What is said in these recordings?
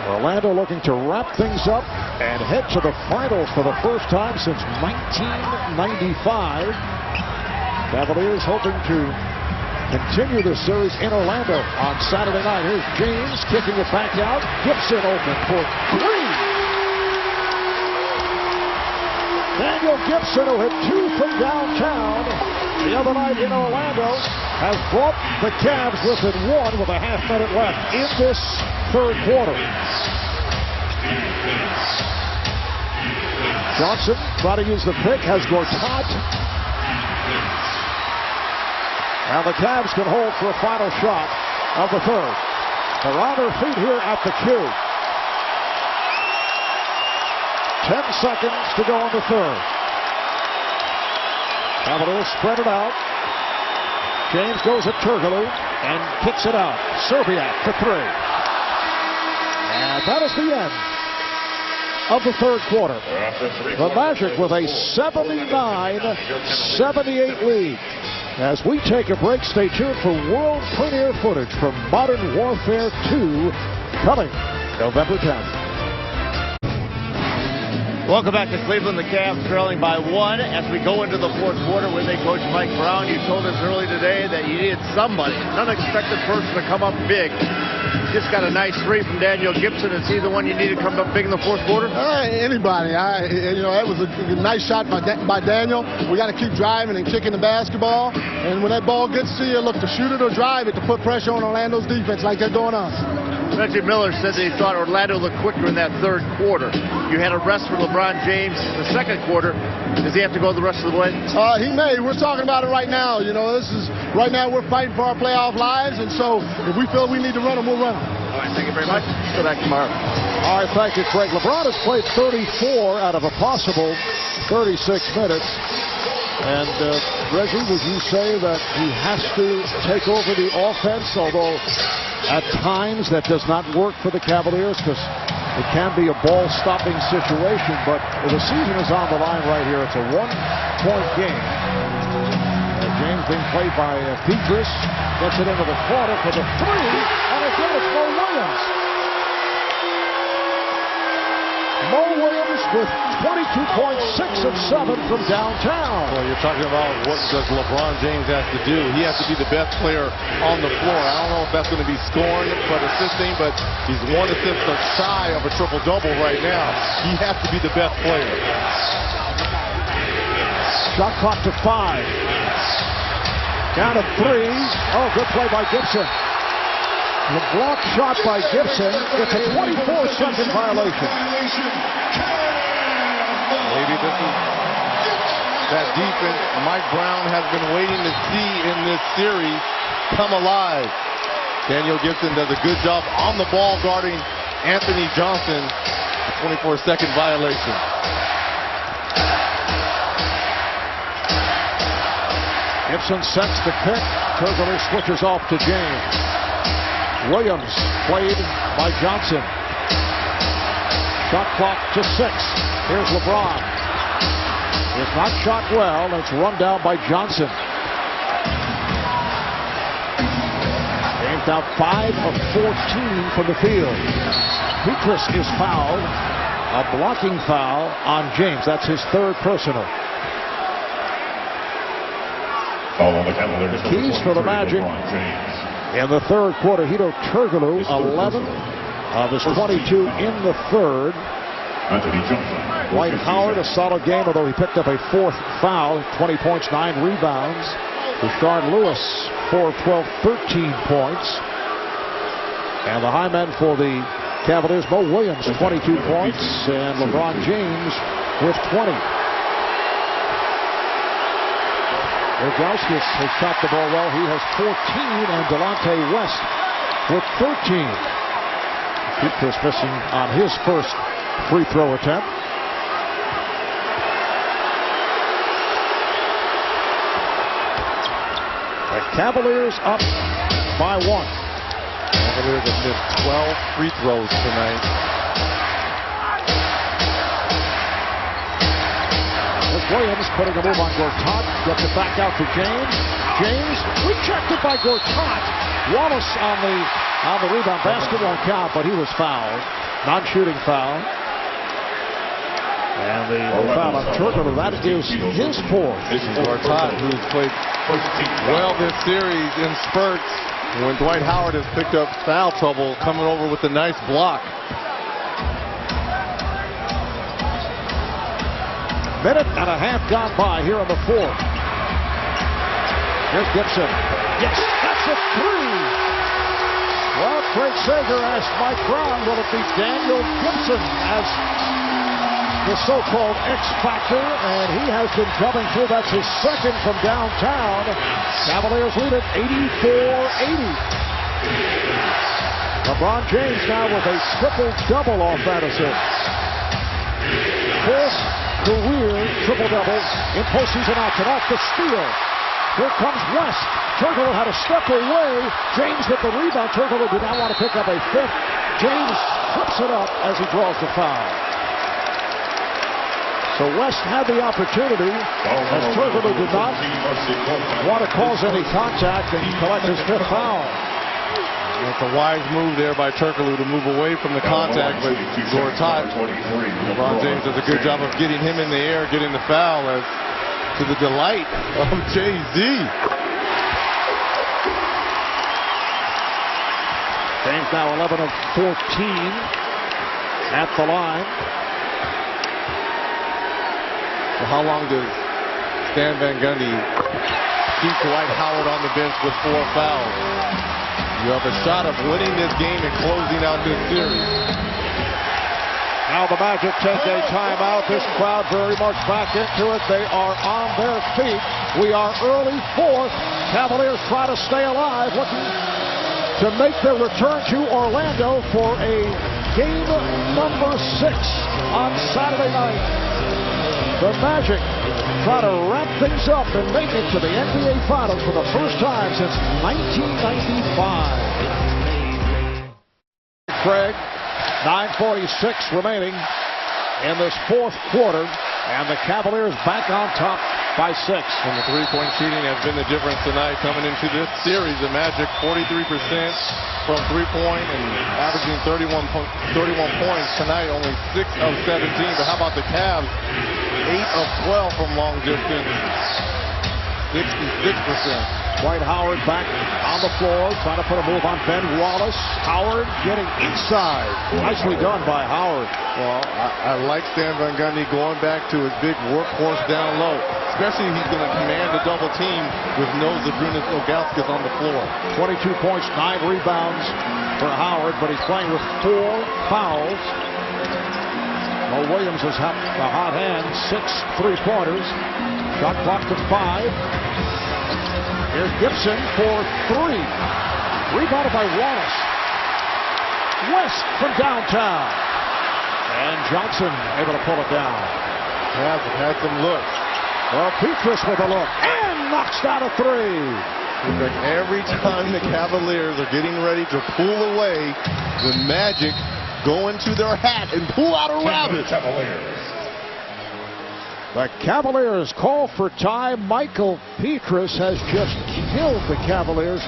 Orlando looking to wrap things up and head to the finals for the first time since 1995. Cavaliers hoping to continue the series in Orlando on Saturday night. Here's James kicking it back out. Gibson open for three. Daniel Gibson, who hit 2 from downtown the other night in Orlando, has brought the Cavs within 1 with a half-minute left in this third quarter. Johnson trying to use the pick, has Gortat. And the Cavs can hold for a final shot of the third. They're on their feet here at the cue. 10 seconds to go in the third. Cavaliers spread it out. James goes at Turkoglu and kicks it out. Serbiak for 3. And that is the end of the third quarter. The Magic with a 79-78 lead. As we take a break, stay tuned for world premiere footage from Modern Warfare 2 coming November 10th. Welcome back to Cleveland. The Cavs trailing by 1 as we go into the fourth quarter with Coach Mike Brown. You told us early today that you needed somebody, an unexpected person to come up big. Just got a nice 3 from Daniel Gibson. Is he the one you needed to come up big in the fourth quarter? Anybody. That was a nice shot by Daniel. We got to keep driving and kicking the basketball. And when that ball gets to you, look to shoot it or drive it to put pressure on Orlando's defense like they're doing us. Reggie Miller said that he thought Orlando looked quicker in that third quarter. You had a rest for LeBron James in the second quarter. Does he have to go the rest of the way? He may. We're talking about it right now. Right now we're fighting for our playoff lives, and so if we feel we need to run them, we'll run them. All right, thank you very much. Go back tomorrow. All right, thank you, Craig. LeBron has played 34 out of a possible 36 minutes. And Reggie, would you say that he has to take over the offense, although at times that does not work for the Cavaliers because it can be a ball-stopping situation, but the season is on the line right here. It's a 1-point game. James being played by Petras, gets it into the corner for the 3, and again it's Mo Williams. Mo Williams with 22.6 of 7 from downtown. Well, you're talking about what does LeBron James have to do. He has to be the best player on the floor. I don't know if that's going to be scoring but assisting, but he's 1 assist shy of a triple-double right now. He has to be the best player. Shot clock to 5. Down to 3. Oh, good play by Gibson. The block shot by Gibson. It's a 24-second violation. Maybe this is that defense Mike Brown has been waiting to see in this series come alive. Daniel Gibson does a good job on the ball guarding Anthony Johnson. A 24-second violation. Gibson sets the pick. Turkoglu switches off to James. Williams played by Johnson. Shot clock to 6. Here's LeBron. It's not shot well. It's run down by Johnson. James now 5 of 14 from the field. Petras is fouled. A blocking foul on James. That's his 3rd personal. Keys for the Magic. In the third quarter, Hedo Turkoglu, 11 of his 22 in the third. Dwight Howard, a solid game, although he picked up a 4th foul, 20 points, 9 rebounds. Rashard Lewis, 4 of 12, 13 points. And the high men for the Cavaliers, Mo Williams, 22 points, and LeBron James with 20. Ilgauskas has shot the ball well. He has 14, and Delonte West with 13. Petras missing on his first free throw attempt. The Cavaliers up by 1. Cavaliers have missed 12 free throws tonight. Williams putting a move on Gortat. Gets it back out to James. James rejected by Gortat. Wallace on the rebound. Basket won't count, but he was fouled. Non-shooting foul. And the foul on Turkoglu, that is his fourth. Gortat, who's played well this series in spurts. When Dwight Howard has picked up foul trouble, coming over with a nice block. Minute and a half gone by here in the fourth. Here's Gibson. Yes, that's a three. Well, Craig Sager asked Mike Brown, will it be Daniel Gibson as the so-called X Factor, and he has been coming through. That's his second from downtown. Cavaliers lead it 84-80. LeBron James now with a triple-double off Madison. Fourth career triple-double in postseason action off the steal. Here comes West. Turkoglu had a step away. James with the rebound. Turkoglu did not want to pick up a fifth. James trips it up as he draws the foul. So West had the opportunity, as Turkoglu did not want to cause any contact and collect his fifth foul. It's a wise move there by Turkoglu to move away from the contact, but Gortat, LeBron James does a good job of getting him in the air, getting the foul, as to the delight of Jay-Z. James now 11 of 14 at the line. Well, how long does Stan Van Gundy keep Dwight Howard on the bench with 4 fouls? You have a shot of winning this game and closing out this series. Now the Magic take a timeout. This crowd very much back into it. They are on their feet. We are early fourth. Cavaliers try to stay alive, looking to make their return to Orlando for a game number 6 on Saturday night. The Magic try to wrap things up and make it to the NBA Finals for the first time since 1995. Craig, 9:46 remaining in this fourth quarter, and the Cavaliers back on top by 6. And the three-point shooting has been the difference tonight coming into this series. The Magic 43% from three-point and averaging 31 points tonight, only 6 of 17. But how about the Cavs? 8 of 12 from long distance, 66%. Dwight Howard back on the floor, trying to put a move on Ben Wallace. Howard getting inside. Nicely done by Howard. Well, I like Stan Van Gundy going back to his big workhorse down low. Especially he's going to command the double team with no Zydrunas Ilgauskas on the floor. 22 points, 9 rebounds for Howard, but he's playing with 4 fouls. Mo Williams has had a hot hand, 6 3-pointers. Shot clock to 5. Here's Gibson for 3. Rebounded by Wallace. West from downtown. And Johnson able to pull it down. Had some looks. Well, Petrus with a look. And knocks down a 3. Like every time the Cavaliers are getting ready to pull away, the Magic go into their hat and pull out a rabbit. The Cavaliers call for time. Michael Petrus has just killed the Cavaliers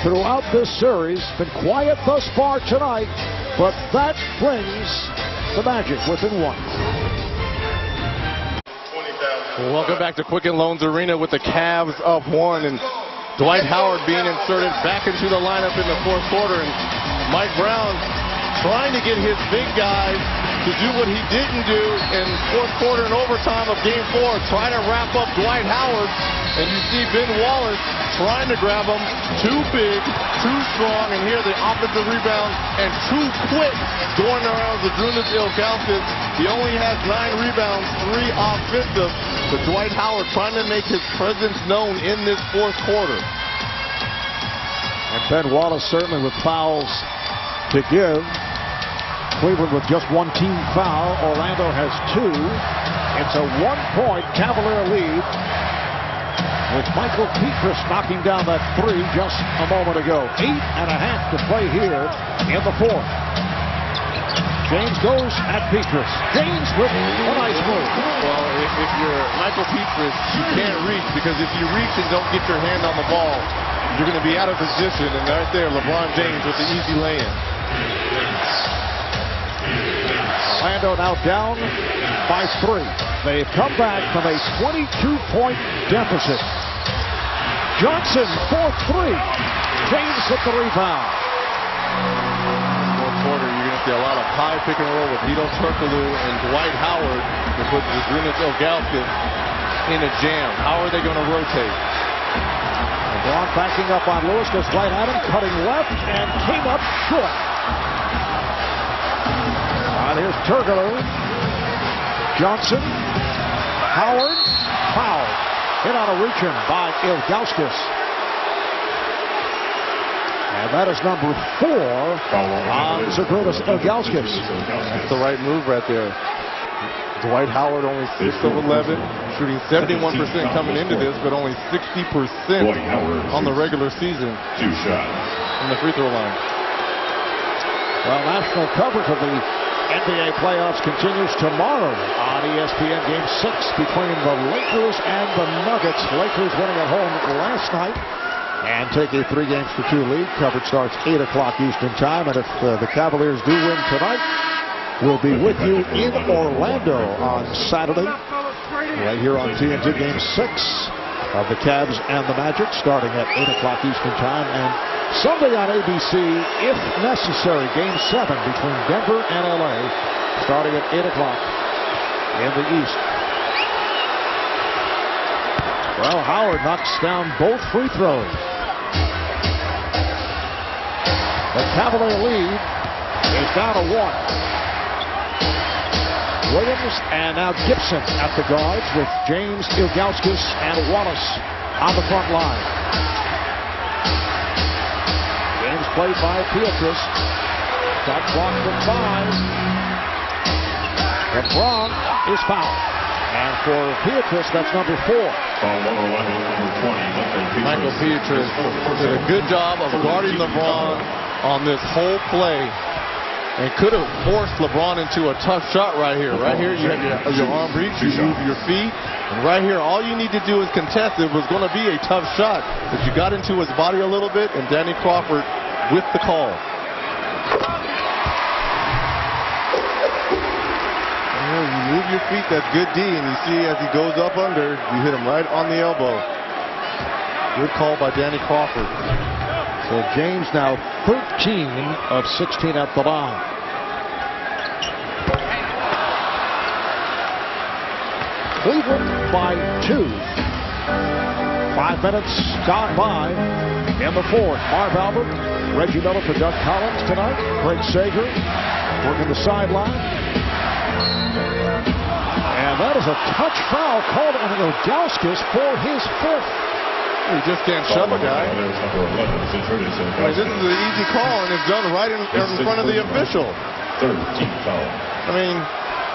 throughout this series. Been quiet thus far tonight, but that brings the Magic within 1. Welcome back to Quicken Loans Arena with the Cavs up 1, and Dwight Howard being inserted back into the lineup in the fourth quarter, and Mike Brown trying to get his big guys to do what he didn't do in fourth quarter and overtime of Game 4, trying to wrap up Dwight Howard. And you see Ben Wallace trying to grab him. Too big, too strong, and here the offensive rebound and too quick going around Zydrunas Ilgauskas. He only has 9 rebounds, 3 offensive. But Dwight Howard trying to make his presence known in this fourth quarter. And Ben Wallace certainly with fouls to give. Cleveland with just 1 team foul. Orlando has 2. It's a 1-point Cavalier lead, with Michael Petrus knocking down that 3 just a moment ago. 8.5 to play here in the fourth. James goes at Petrus. James with a nice move. Well, if you're Michael Petrus, you can't reach, because if you reach and don't get your hand on the ball, you're going to be out of position. And right there, LeBron James with the easy lay-in. Orlando now down by 3. They've come back from a 22-point deficit. Johnson for 3. James with the rebound. Fourth quarter, you're going to see a lot of high pick and roll with Hedo Turkoglu and Dwight Howard to put Zydrunas Ilgauskas in a jam. How are they going to rotate? LeBron backing up on Lewis, goes right at him, cutting left, and came up short. Here's Turkoglu. Johnson. Howard. Foul. Hit on a reach-in by Ilgauskas. And that is number 4 on Zydrunas Ilgauskas. That's the right move right there. Dwight Howard only 6 of 11, shooting 71% coming into this, but only 60% on the regular season from the free throw line. Well, national coverage of the NBA playoffs continues tomorrow on ESPN. Game 6 between the Lakers and the Nuggets. Lakers winning at home last night and take a 3-2 lead. Coverage starts 8 o'clock Eastern time, and if the Cavaliers do win tonight, we'll be with you in Orlando on Saturday, right here on TNT. Game 6 of the Cavs and the Magic, starting at 8 o'clock Eastern time, and Sunday on ABC, if necessary, Game 7 between Denver and LA, starting at 8 o'clock in the East. Well, Howard knocks down both free throws. The Cavalier lead is down to 1. Williams and now Gibson at the guards with James, Ilgauskas, and Wallace on the front line. James played by Pietrus. Shot clock to 5. LeBron is fouled. And for Pietrus, that's number 4. Michael Pietrus did a good job of guarding LeBron on this whole play. And could have forced LeBron into a tough shot right here. Right here, you have your arm reach, you move your feet. And right here, all you need to do is contest. It was going to be a tough shot. But you got into his body a little bit, and Danny Crawford with the call. You move your feet, that's good D. And you see as he goes up under, you hit him right on the elbow. Good call by Danny Crawford. So James now 13 of 16 at the line. Cleveland by 2. 5 minutes gone by in the 4th. Marv Albert, Reggie Miller for Doug Collins tonight. Craig Sager working the sideline. And that is a touch foul called on Ilgauskas for his 5th. You just can't shove a guy. I mean, this is an easy call, and it's done right in front of the official. I mean,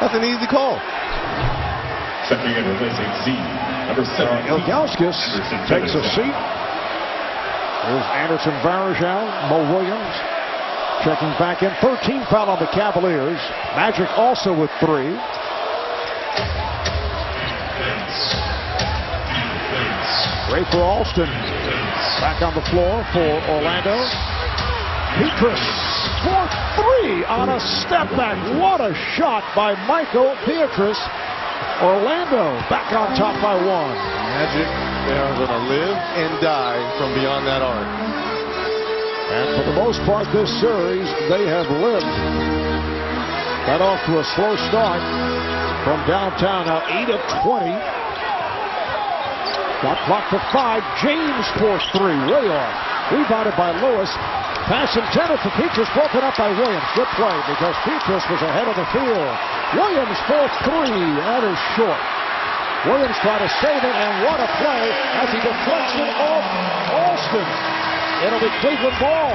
that's an easy call. Checking in replacing Z, number 7. Ilgauskas takes a seat. Here's Anderson Varejao, Mo Williams checking back in. 13 foul on the Cavaliers. Magic also with 3. Rafer Alston back on the floor for Orlando. Pietrus for 3 on a step back. What a shot by Michael Pietrus. Orlando back on top by 1. Magic, they are going to live and die from beyond that arc. And for the most part this series, they have lived. Got off to a slow start from downtown. Now 8 of 20. Got clock to 5. James for 3. Way off. Rebounded by Lewis. Pass intended for Pietrus. Broken up by Williams. Good play because Pietrus was ahead of the field. Williams for 3. That is short. Williams tried to save it, and what a play as he deflects it off Alston. It'll be Cleveland ball.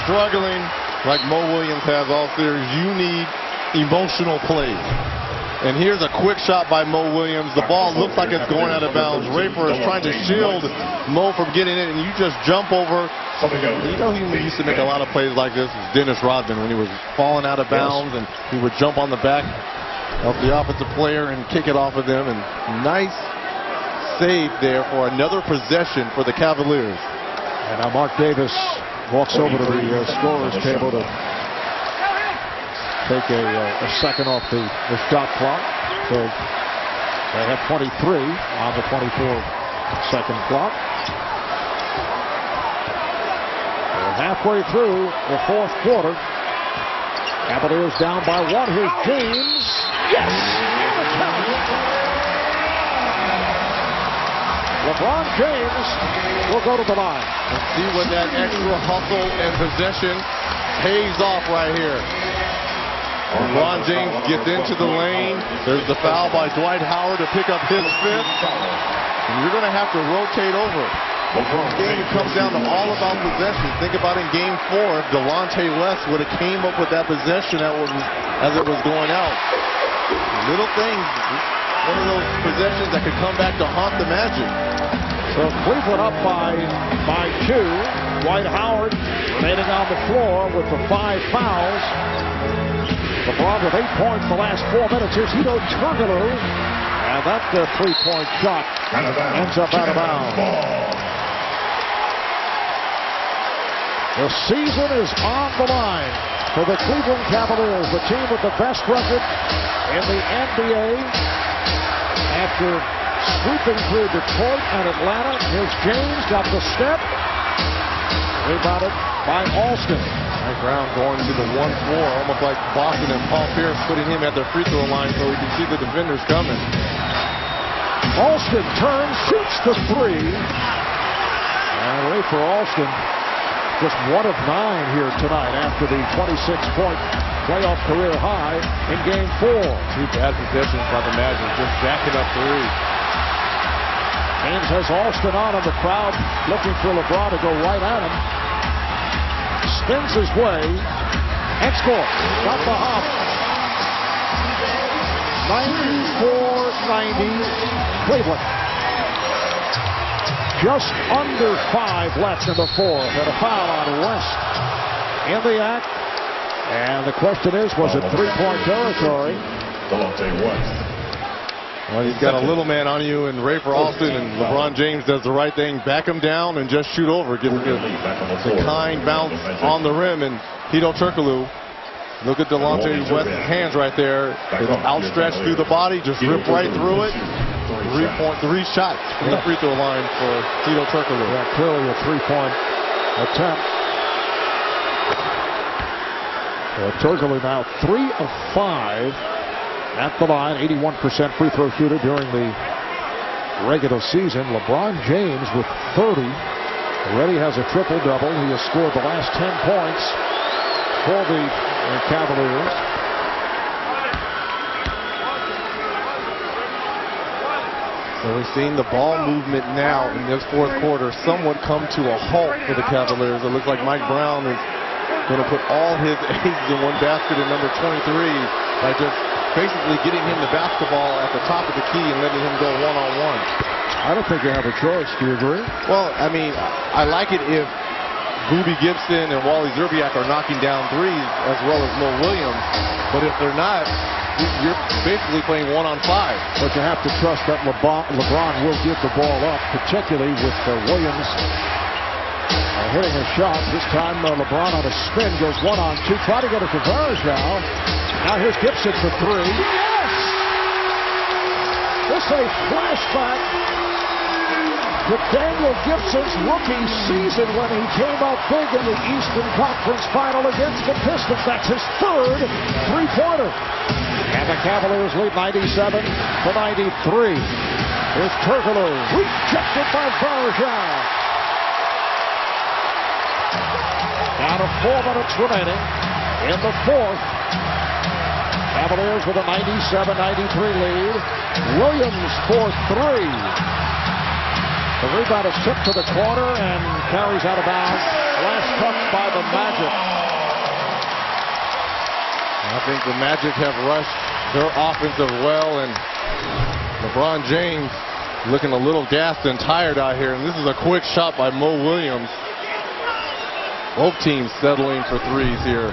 Struggling like Mo Williams has all series. You need emotional plays. And here's a quick shot by Mo Williams. The ball looks like it's going out of bounds. Rafer is trying to shield Mo from getting it, and you just jump over. You know he used to make a lot of plays like this. Dennis Rodman when he was falling out of bounds, and he would jump on the back of the offensive player and kick it off of them. And nice save there for another possession for the Cavaliers. And now Mark Davis walks over to the scorer's table to take a second off the shot clock. So they have 23 on the 24-second clock. We're halfway through the fourth quarter. Cavaliers down by 1. Here's James. Yes! LeBron James will go to the line. And see what that extra hustle and possession pays off right here. LeBron James gets into the lane. There's the foul by Dwight Howard to pick up his 5th. And you're going to have to rotate over. This game comes down to all about possession. Think about in Game 4, if Delonte West would have came up with that possession as it was going out. Little things, one of those possessions that could come back to haunt the Magic. So Cleveland up by 2. Dwight Howard remaining on the floor with the 5 fouls. LeBron with 8 points the last 4 minutes. Here's Hedo Turkoglu. And that 3-point shot ends up out of bounds. The season is on the line for the Cleveland Cavaliers, the team with the best record in the NBA. After sweeping through Detroit and Atlanta, here's James, got the step. Rebounded by Alston. Mike Brown going to the 1-4, almost like Boston and Paul Pierce putting him at the free throw line so he can see the defenders coming. Alston turns, shoots the 3. And wait for Alston. Just 1 of 9 here tonight after the 26-point playoff career high in Game 4. 2 bad possessions by the Magic, just jacking up 3. James has Alston on him. The crowd looking for LeBron to go right at him. Spins his way and scores. Got the hop. 94-90 Cleveland. Just under 5 left in the fourth, and a foul on West in the act. And the question is, was it 3-point territory? Delonte West. Well, he's got a little man on you, and Rafer Alston, and LeBron James does the right thing. Back him down and just shoot over. Get the kind bounce on the rim, and Hedo Turkoglu. Look at Delonte West's hands right there. It's outstretched through the body, just rip right through it. 3 shots from the free throw line for Hedo Turkoglu. Yeah, clearly a 3-point attempt. Turkoglu now 3 of 5 at the line, 81% free throw shooter during the regular season. LeBron James with 30 already has a triple-double. He has scored the last 10 points for the Cavaliers. So we've seen the ball movement now in this fourth quarter somewhat come to a halt for the Cavaliers. It looks like Mike Brown is going to put all his eggs in one basket at number 23 by just basically getting him the basketball at the top of the key and letting him go one-on-one. I don't think you have a choice. Do you agree? Well, I mean, I like it if Boobie Gibson and Wally Szczerbiak are knocking down threes as well as Mo Williams. But if they're not, you're basically playing 1-on-5. But you have to trust that LeBron will give the ball up, particularly with Williams hitting a shot. This time LeBron on a spin goes 1-on-2. Try to get it to Varejao. Now here's Gibson for 3. Yes! This is a flashback to Daniel Gibson's rookie season when he came out big in the Eastern Conference Final against the Pistons. That's his 3rd three-pointer. And the Cavaliers lead 97-93. Here's Turkoglu, rejected by Varejao. Down to 4 minutes remaining in the fourth. Cavaliers with a 97-93 lead. Williams for 3. The rebound is tipped to the corner and carries out of bounds. Last touch by the Magic. I think the Magic have rushed their offensive well, and LeBron James looking a little gassed and tired out here. And this is a quick shot by Mo Williams. Both teams settling for threes here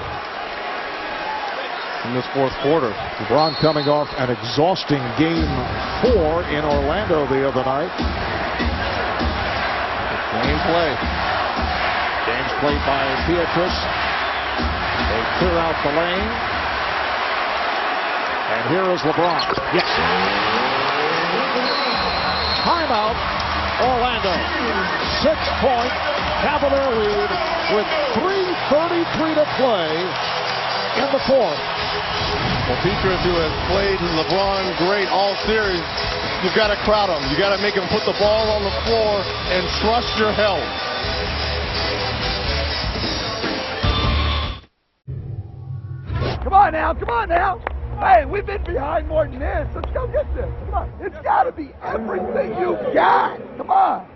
in this fourth quarter. LeBron coming off an exhausting Game 4 in Orlando the other night. Game play. Games played by Beatrice. They clear out the lane. And here is LeBron. Yes. Timeout, Orlando. 6-point Cavalier lead with 3:33 to play in the fourth. Well, Petrus, who has played LeBron great all series, you've got to crowd him. You got to make him put the ball on the floor and trust your help. Come on now, come on now. Hey, we've been behind more than this. Let's go get this. Come on. It's got to be everything you've got. Come on.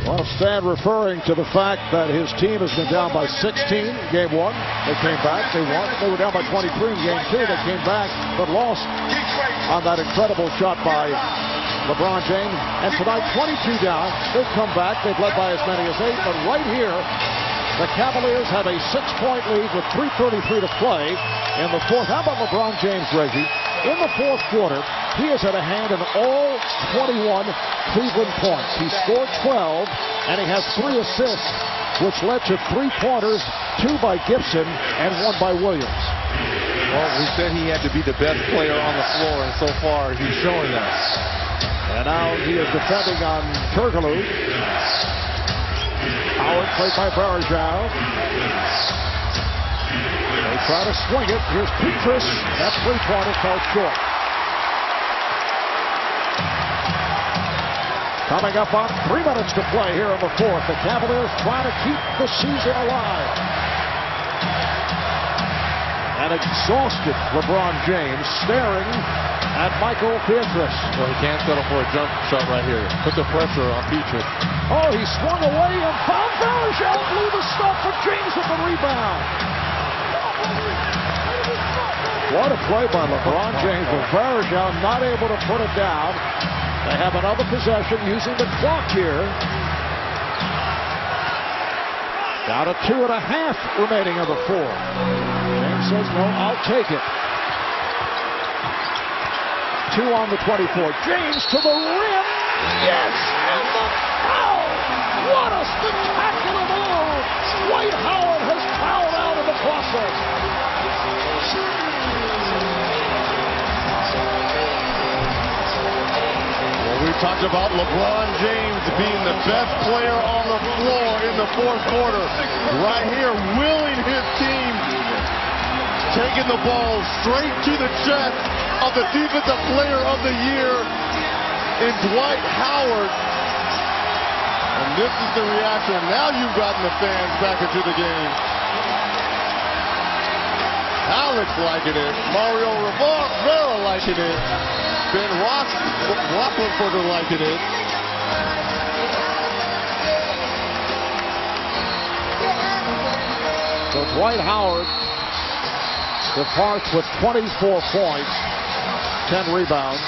Well, Stan referring to the fact that his team has been down by 16 in game one. They came back, they won. They were down by 23 in game two. They came back, but lost on that incredible shot by LeBron James. And tonight, 22 down. They've come back. They've led by as many as 8. But right here, the Cavaliers have a 6-point lead with 3:33 to play in the fourth. How about LeBron James, Reggie? In the fourth quarter, he has had a hand in all 21 Cleveland points. He scored 12, and he has 3 assists, which led to 3-pointers, 2 by Gibson and 1 by Williams. Well, we said he had to be the best player on the floor, and so far he's showing that. And now he is defending on Turkoglu. Howard played by Varejao. They try to swing it. Here's Petrus. That 3-pointer fell short. Coming up on 3 minutes to play here in the fourth. The Cavaliers trying to keep the season alive. An exhausted LeBron James staring at Michael Petrus. Well, he can't settle for a jump shot right here. Put the pressure on Petrus. Oh, he swung away and found Varejao. Blew the stuff for James with the rebound. What a play by LeBron James with Varejao not able to put it down. They have another possession using the clock here. Down to 2.5 remaining of the fourth. James says, no, I'll take it. 2 on the 24. James to the rim. Yes! And the foul! What a spectacular move! Dwight Howard has fouled out in the process. Well, we talked about LeBron James being the best player on the floor in the fourth quarter. Right here, willing his team, taking the ball straight to the chest of the defensive player of the year in Dwight Howard. And this is the reaction. Now you've gotten the fans back into the game. Alex liking it. Mario Rivera liking it. Ben Roethlisberger liking it. So Dwight Howard departs with 24 points, 10 rebounds.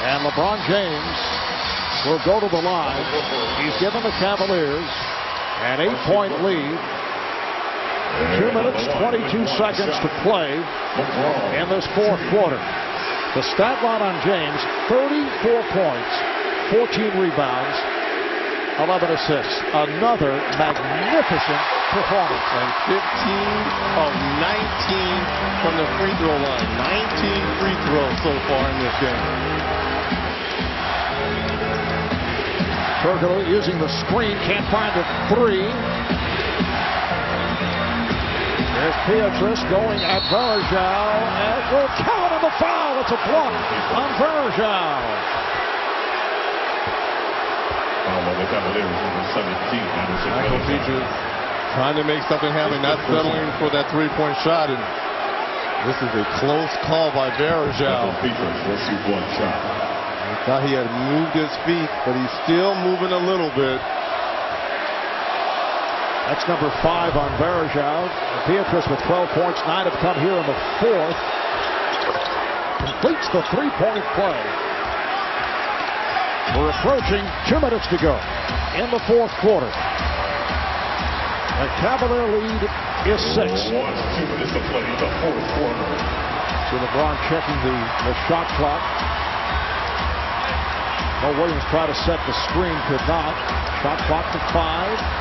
And LeBron James will go to the line. He's given the Cavaliers an 8-point lead. 2 minutes, 22 seconds to play in this fourth quarter. The stat line on James, 34 points, 14 rebounds, 11 assists. Another magnificent performance. And 15 of 19 from the free throw line. 19 free throws so far in this game. Turkoglu using the screen, can't find the 3. There's Petrus going at Varejao, and will count on the foul. It's a block on Varejao. Michael Petrus trying to make something happen, not settling for that 3-point shot. And this is a close call by Varejao. He thought he had moved his feet, but he's still moving a little bit. That's number 5 on Varejao. Petrus with 12 points, 9 have come here in the fourth. Completes the 3-point play. We're approaching 2 minutes to go in the fourth quarter. The Cavalier lead is 6. 2 minutes to play in the fourth quarter. So LeBron checking the shot clock. Mo Williams tried to set the screen, could not. Shot clock to 5.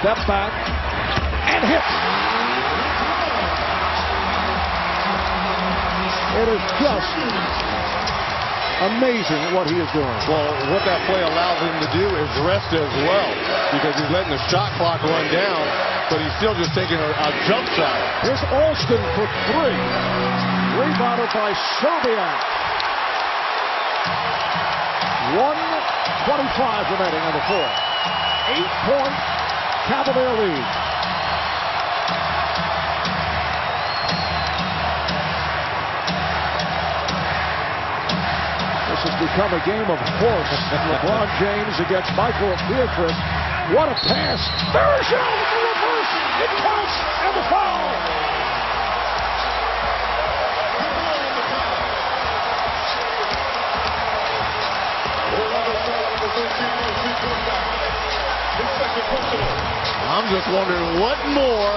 Step back and hit. It is just amazing what he is doing. Well, what that play allows him to do is rest as well, because he's letting the shot clock run down, but he's still just taking a jump shot. Here's Alston for three. Rebounded by Serbiak. 1:25 remaining on the fourth. 8-point Cavalier lead. This has become a game of horse. LeBron James against Michael Beatrice. What a pass. Bergeron with the reverse. It counts, and the foul. I'm just wondering, what more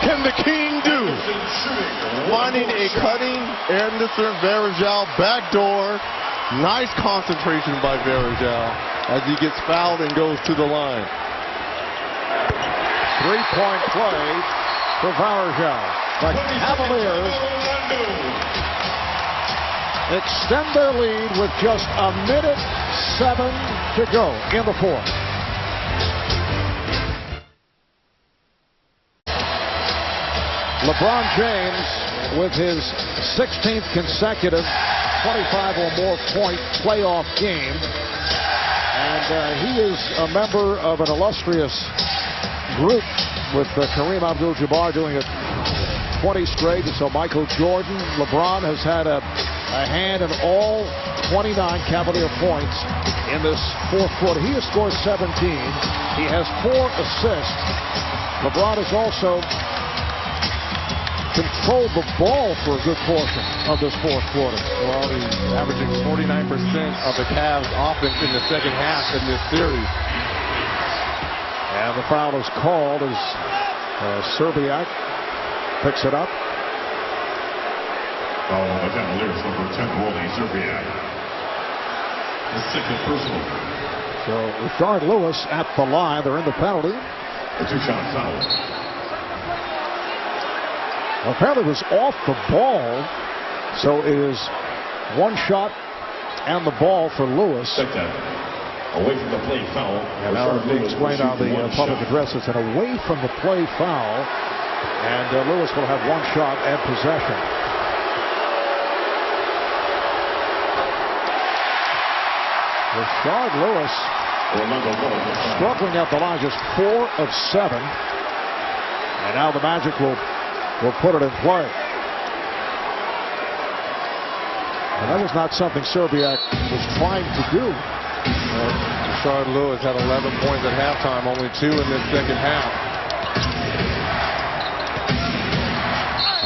can the King do? Finding a cutting Anderson Varejao backdoor. Nice concentration by Varejao as he gets fouled and goes to the line. 3-point play for Varejao. The Cavaliers extend their lead with just 1:07 to go in the fourth. LeBron James with his 16th consecutive 25 or more point playoff game. And he is a member of an illustrious group with Kareem Abdul-Jabbar doing it 20 straight. So Michael Jordan, LeBron has had a hand in all 29 Cavalier points in this fourth quarter. He has scored 17. He has 4 assists. LeBron has also controlled the ball for a good portion of this fourth quarter. Well, he's averaging 49% of the Cavs' offense in the second half in this series. And the foul is called as Serbiak picks it up. Foul on the Cavaliers, number 10, Wally Serbiak. The second personal. So Rashard Lewis at the line. They're in the penalty. A 2-shot foul. Apparently was off the ball, so it is 1 shot and the ball for Lewis. Away from the play foul. And now it's being explained on the public address. It's an away from the play foul, and Lewis will have 1 shot and possession. Rashard Lewis struggling at the line, just 4 of 7, and now the Magic will put it in play. And that was not something Serbiak was trying to do. Rashard Lewis had 11 points at halftime, only 2 in this second half.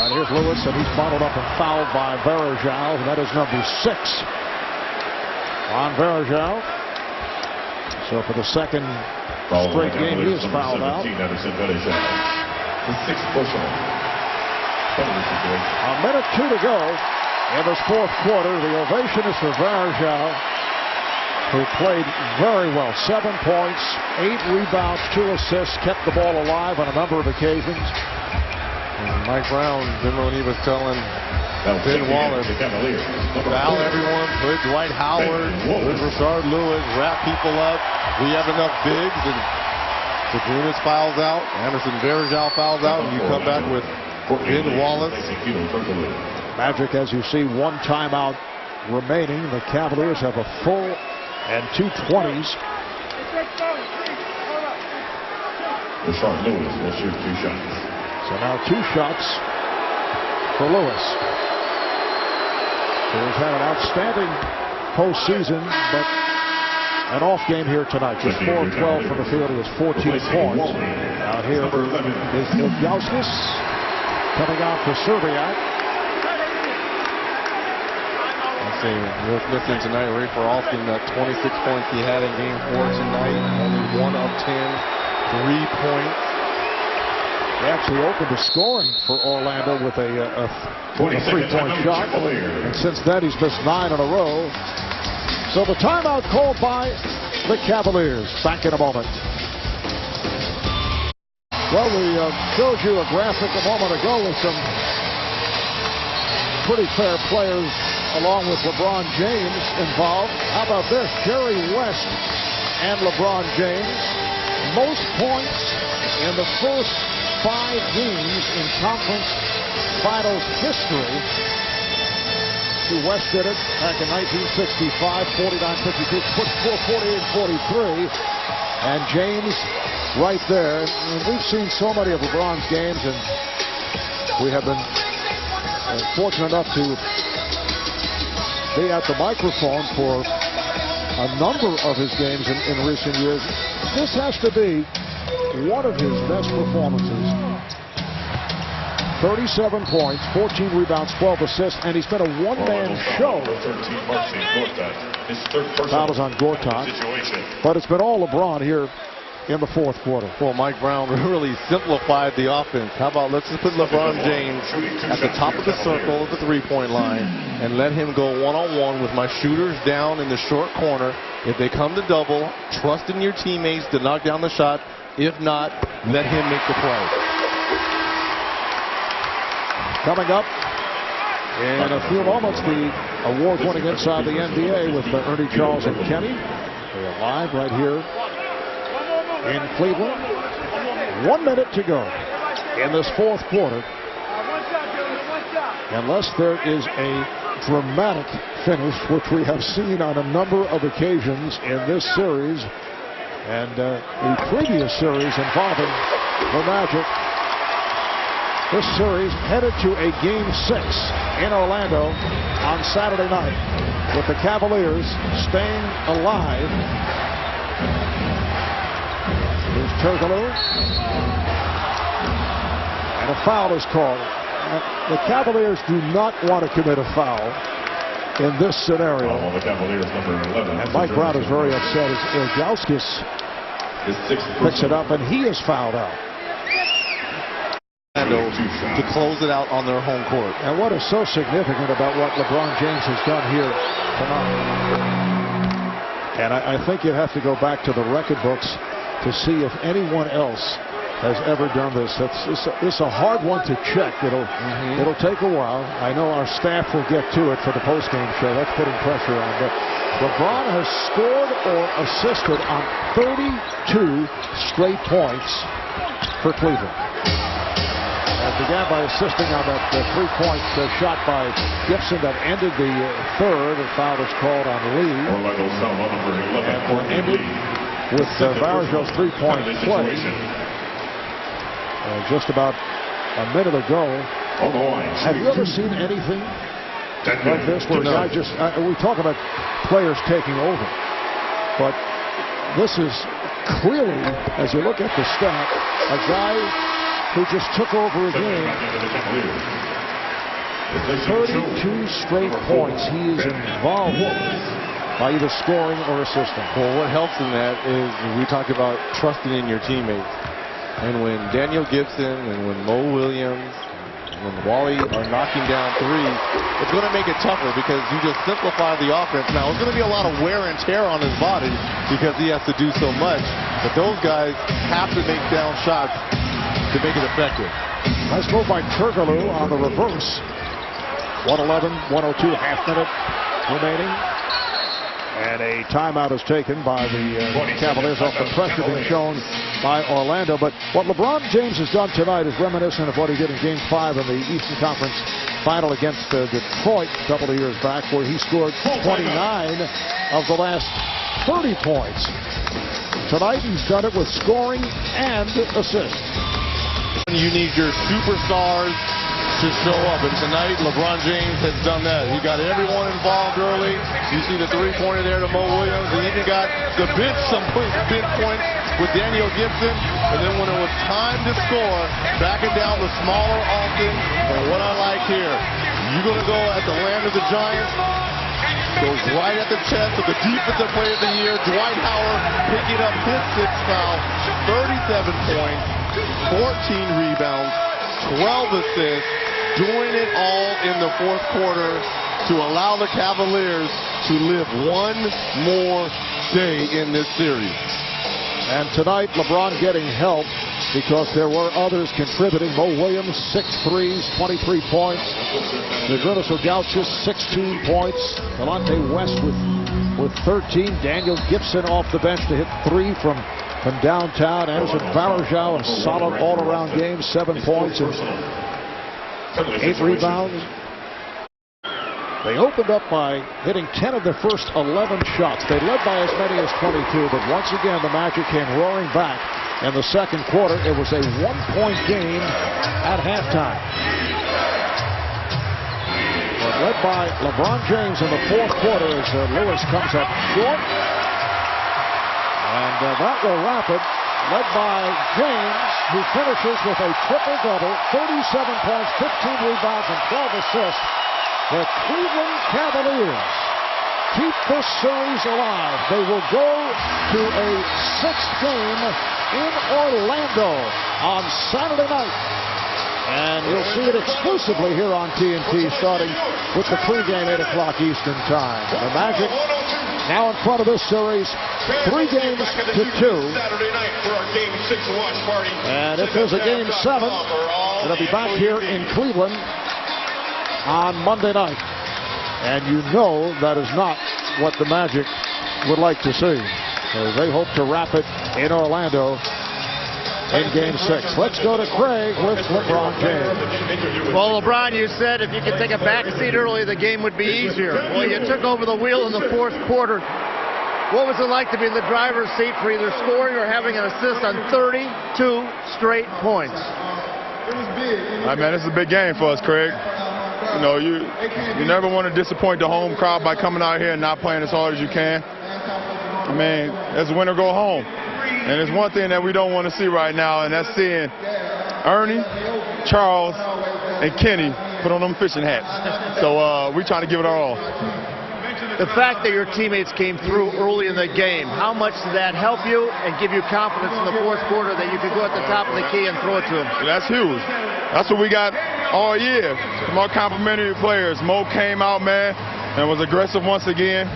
And here's Lewis, and he's followed up and fouled by Varejao, and that is number 6 on Varejao. So for the second straight game, he is fouled out. The 6th personal. 1:02 to go in this fourth quarter. The ovation is for Varejao, who played very well. 7 points, 8 rebounds, 2 assists, kept the ball alive on a number of occasions. And Mike Brown, remember when he was telling Ben Wallace, foul everyone, put Dwight Howard, put Rashard Lewis, wrap people up. We have enough bigs, and Sabonis fouls out, Anderson Varejao fouls out, and you come back with Ben Wallace. Magic, as you see, 1 timeout remaining. The Cavaliers have a full and 2 20s. Rashard Lewis will shoot 2 shots. So now 2 shots for Lewis. So he's had an outstanding postseason, but an off game here tonight. Just 4 of 12 from the field. He has 14 points. Out here is Ilgauskas coming out for Serbiak. Listening tonight, Ray for Alston, that 26 points he had in game 4 tonight, only 1 of 10 3-points. They actually opened the scoring for Orlando with a 3-point shot, and since then he's missed 9 in a row. So the timeout called by the Cavaliers. Back in a moment. Well, we showed you a graphic a moment ago with some pretty fair players along with LeBron James involved. How about this? Jerry West and LeBron James. Most points in the first 5 games in conference finals history. West did it back in 1965, 49-52, 48-43. And James right there. And we've seen so many of LeBron's games, and we have been fortunate enough to be at the microphone for a number of his games in recent years. This has to be one of his best performances. 37 points, 14 rebounds, 12 assists, and he's been a one-man show. Foul is on Gortat, but it's been all LeBron here in the fourth quarter. Well, Mike Brown really simplified the offense. How about let's just put LeBron James at the top of the circle of the three-point line and let him go one-on-one with my shooters down in the short corner. If they come to double, trust in your teammates to knock down the shot. If not, let him make the play. Coming up in a few moments, the award-winning Inside the NBA with Ernie, Charles, and Kenny. They're live right here in Cleveland. 1 minute to go in this fourth quarter. Unless there is a dramatic finish, which we have seen on a number of occasions in this series and the previous series involving the Magic. This series headed to a Game 6 in Orlando on Saturday night, with the Cavaliers staying alive. Here's Turkoglu, and a foul is called. The Cavaliers do not want to commit a foul in this scenario. And Mike Brown is very upset as Ilgauskas picks it up, and he is fouled out. To close it out on their home court. And what is so significant about what LeBron James has done here tonight? And I think you have to go back to the record books to see if anyone else has ever done this. It's a hard one to check. It'll take a while. I know our staff will get to it for the postgame show. That's putting pressure on. But LeBron has scored or assisted on 32 straight points for Cleveland. Began by assisting on that three-point shot by Gibson that ended the third. A foul is called on Lee. And we're ended with Varejão's three-point play. Just about a minute ago. Have you ever seen anything like this where a guy just... we talk about players taking over. But this is clearly, as you look at the stat, a guy who just took over a game. 32 straight points he is involved with by either scoring or assisting. Well, what helps in that is we talk about trusting in your teammates. And when Daniel Gibson and when Mo Williams, when Wally are knocking down threes, it's going to make it tougher because you just simplify the offense. Now, it's going to be a lot of wear and tear on his body because he has to do so much. But those guys have to make down shots to make it effective. Nice move by Turkoglu on the reverse. 1:11, 1:02, half minute remaining. And a timeout is taken by the Cavaliers off the pressure being shown by Orlando. But what LeBron James has done tonight is reminiscent of what he did in Game 5 in the Eastern Conference Final against Detroit a couple of years back, where he scored 29 of the last 30 points. Tonight he's done it with scoring and assists. You need your superstars to show up, and tonight LeBron James has done that. He got everyone involved early. You see the three-pointer there to Mo Williams. He even got the bench some bench points with Daniel Gibson, and then when it was time to score, backing down the smaller Alston. And what I like here, you're going to go at the land of the Giants. Goes right at the chest of the defensive player of the year, Dwight Howard, picking up his sixth foul, 37 points, 14 rebounds, 12 assists, doing it all in the fourth quarter to allow the Cavaliers to live one more day in this series. And tonight, LeBron getting help because there were others contributing. Mo Williams, 6 threes, 23 points. Zydrunas Ilgauskas, 16 points. Delonte West with 13. Daniel Gibson off the bench to hit 3 from downtown. Anderson Varejao, a solid all-around game, 7 points and 8 rebounds. They opened up by hitting 10 of their first 11 shots. They led by as many as 22, but once again the Magic came roaring back in the second quarter. It was a 1-point game at halftime. But led by LeBron James in the fourth quarter as Lewis comes up short. And that will wrap it. Led by James, who finishes with a triple-double, 37 points, 15 rebounds, and 12 assists. The Cleveland Cavaliers keep this series alive. They will go to a 6th game in Orlando on Saturday night. And you'll see it exclusively here on TNT starting with the pregame 8 o'clock Eastern time. The Magic now in front of this series, 3 games to 2. And if there's a game 7, it'll be back here in Cleveland on Monday night. And you know that is not what the Magic would like to see. So they hope to wrap it in Orlando in game 6. Let's go to Craig with LeBron James. Well, LeBron, you said if you could take a back seat early, the game would be easier. Well, you took over the wheel in the fourth quarter. What was it like to be in the driver's seat for either scoring or having an assist on 32 straight points? All right, man, this is a big game for us, Craig. You know, you never want to disappoint the home crowd by coming out here and not playing as hard as you can. I mean, as a winner, go home. And there's one thing that we don't want to see right now, and that's seeing Ernie, Charles, and Kenny put on them fishing hats. So we're trying to give it our all. The fact that your teammates came through early in the game, how much did that help you and give you confidence in the fourth quarter that you could go at the top of the key and throw it to them? That's huge. That's what we got all year from our complimentary players. Mo came out, man, and was aggressive once again.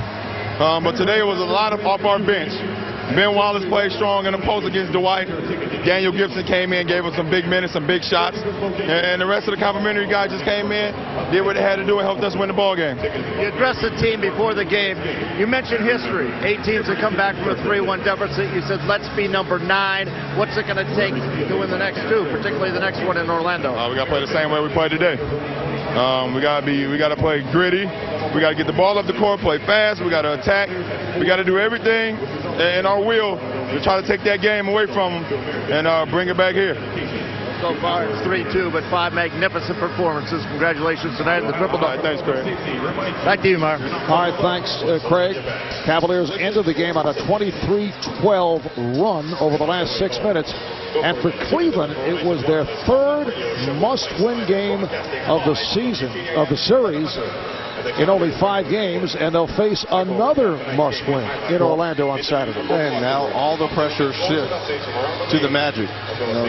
But today it was a lot of off our bench. Ben Wallace played strong in the post against Dwight. Daniel Gibson came in, gave us some big minutes, some big shots. And the rest of the complimentary guys just came in, did what they had to do, and helped us win the ball game. You addressed the team before the game. You mentioned history. 8 teams have come back from a 3-1 deficit. You said, let's be number 9. What's it going to take to win the next 2, particularly the next one in Orlando? We got to play the same way we played today. We got to play gritty. We got to get the ball up the court, play fast. We got to attack. We got to do everything in our will to try to take that game away from them and bring it back here. So far it's 3-2, but 5 magnificent performances. Congratulations tonight in the triple-double. All right, thanks, Craig. Back to you, Mark. All right, thanks, Craig. Cavaliers ended the game on a 23-12 run over the last 6 minutes. And for Cleveland, it was their 3rd must-win game of the season, of the series, in only 5 games, and they'll face another must-win in Orlando on Saturday. And now all the pressure shifts to the Magic. You know,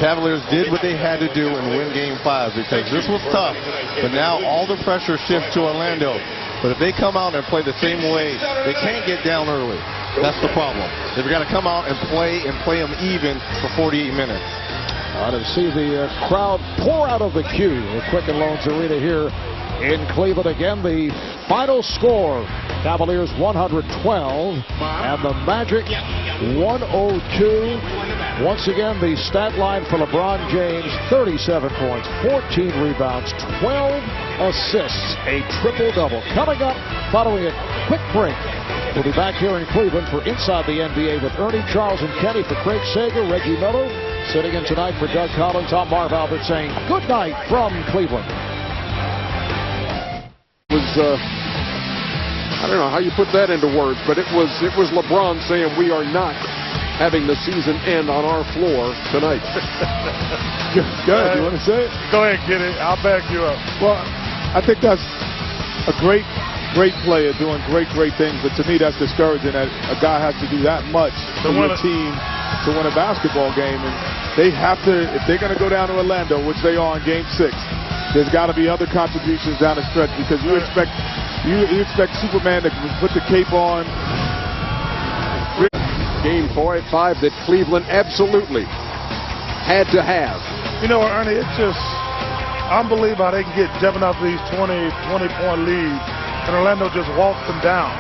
Cavaliers did what they had to do and win Game 5 because this was tough, but now all the pressure shifts to Orlando. But if they come out and play the same way, they can't get down early. That's the problem. They've got to come out and play them even for 48 minutes. To see the crowd pour out of the queue at Quicken Loans Arena here in Cleveland. Again, the final score, Cavaliers 112 and the Magic 102. Once again, the stat line for LeBron James, 37 points, 14 rebounds, 12 assists, a triple-double. Coming up, following a quick break, we'll be back here in Cleveland for Inside the NBA with Ernie, Charles, and Kenny. For Craig Sager, Reggie Miller, sitting in tonight for Doug Collins. I'm Marv Albert saying good night from Cleveland. I don't know how you put that into words, but it was LeBron saying we are not having the season end on our floor tonight. Go ahead. You want to say it? Go ahead, Kenny. I'll back you up. Well, I think that's a great player doing great things, but to me that's discouraging that a guy has to do that much for your team to win a basketball game. And they have to, if they're going to go down to Orlando, which they are in Game 6, there's got to be other contributions down the stretch because you expect Superman to put the cape on. Game 4 at 5 that Cleveland absolutely had to have. You know, Ernie, it's just unbelievable how they can get jumping off these 20-point leads, and Orlando just walks them down.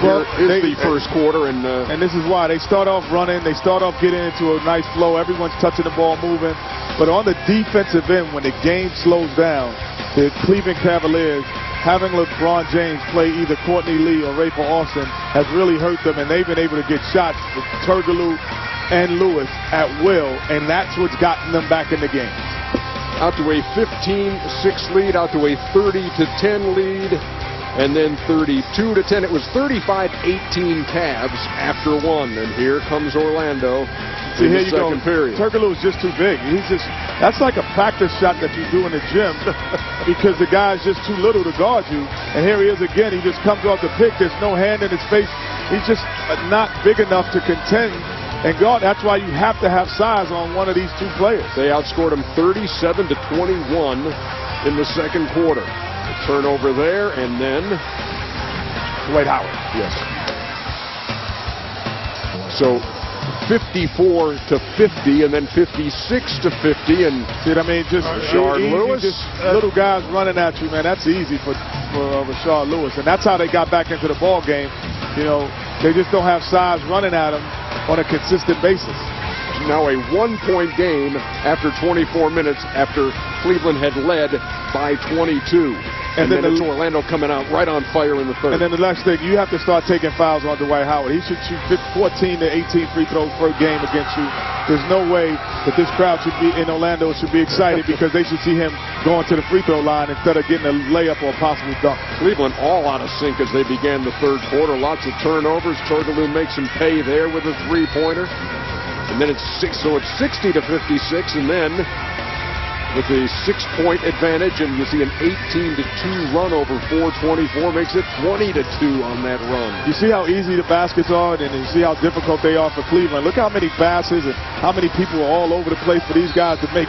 Well, it's the first quarter, and this is why they start off running. They start off getting into a nice flow. Everyone's touching the ball, moving. But on the defensive end, when the game slows down, the Cleveland Cavaliers, having LeBron James play either Courtney Lee or Rafer Alston has really hurt them, and they've been able to get shots with Turkoglu and Lewis at will, and that's what's gotten them back in the game. Out to a 15-6 lead, out to a 30-10 lead. And then 32-10. It was 35-18 Cavs after one. And here comes Orlando in the second period. Turkoglu is just too big. That's like a practice shot that you do in the gym because the guy's just too little to guard you. And here he is again. He just comes off the pick. There's no hand in his face. He's just not big enough to contend and guard. That's why you have to have size on one of these two players. They outscored him 37-21 in the second quarter. Turnover there, and then Dwight Howard. Yes. So 54-50, and then 56-50, and see what I mean? Just Rashard Lewis. Just little guys running at you, man. That's easy for Rashard Lewis, and that's how they got back into the ball game. You know, they just don't have size running at them on a consistent basis. Now a one-point game after 24 minutes after Cleveland had led by 22. And then it's Orlando coming out right on fire in the third. And then the next thing, you have to start taking fouls on Dwight Howard. He should shoot 14 to 18 free throws per game against you. There's no way that this crowd should be in Orlando should be excited because they should see him going to the free throw line instead of getting a layup or a possible dunk. Cleveland all out of sync as they began the third quarter. Lots of turnovers. Turkoglu makes him pay there with a three-pointer. And then it's 60-56, and then with a 6-point advantage, and you see an 18-2 run over 424, makes it 20-2 on that run. You see how easy the baskets are, and you see how difficult they are for Cleveland. Look how many passes and how many people are all over the place for these guys to make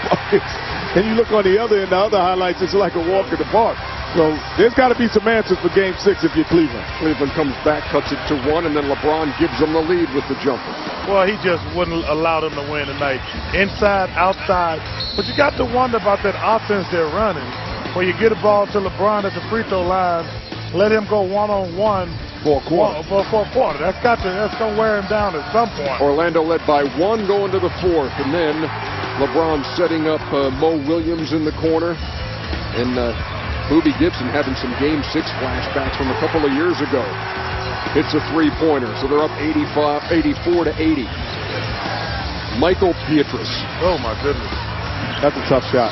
buckets. And you look on the other end, the other highlights, it's like a walk in the park. So there's got to be some answers for Game 6 if you're Cleveland. Cleveland comes back, cuts it to 1, and then LeBron gives them the lead with the jumper. Well, he just wouldn't allow them to win tonight. Inside, outside. But you got to wonder about that offense they're running. Where you get a ball to LeBron at the free throw line, let him go one-on-one for a quarter. For a quarter. That's going to wear him down at some point. Orlando led by 1 going to the fourth, and then LeBron setting up Mo Williams in the corner. And Boobie Gibson having some Game 6 flashbacks from a couple of years ago. Hits a three-pointer, so they're up 84-80. Michael Pietrus. Oh, my goodness. That's a tough shot.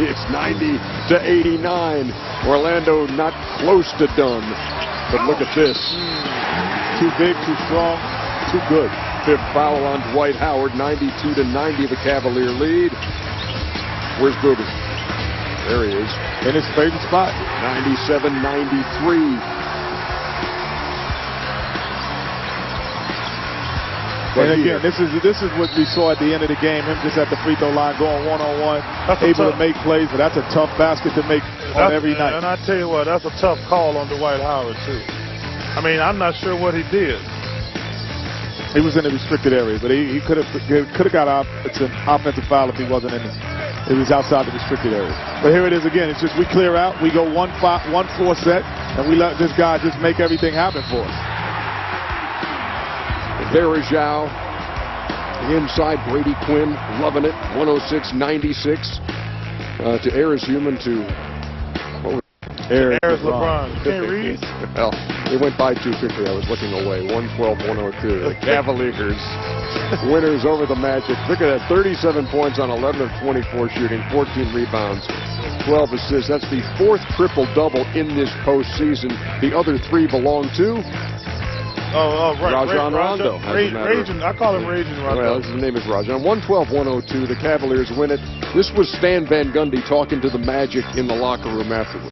It's 90-89. Orlando not close to done. But look at this. Too big, too strong, too good. Fifth foul on Dwight Howard. 92-90, the Cavalier lead. Where's Boobie? There he is. In his favorite spot. 97-93. And again, this is what we saw at the end of the game. Him just at the free throw line, going one-on-one, able to make plays. But that's a tough basket to make on every night. And I tell you what, that's a tough call on Dwight Howard too. I mean, I'm not sure what he did. He was in the restricted area, but he could have got an offensive foul if he wasn't in it. It was outside the restricted area. But here it is again. It's just we clear out, we go 1-4 set, and we let this guy just make everything happen for us. There is Zhao. Inside, Brady Quinn, loving it. 106-96 to Aris Human to Aris LeBron. Can't read. Well, it went by too quickly. I was looking away. 112-102. The Cavaliers winners over the Magic. Look at that, 37 points on 11 of 24 shooting, 14 rebounds, 12 assists. That's the fourth triple-double in this postseason. The other three belong to right. Rajon Rondo. I call him Rajon Rondo. Well, his name is Rajon. 112-102. The Cavaliers win it. This was Stan Van Gundy talking to the Magic in the locker room afterwards.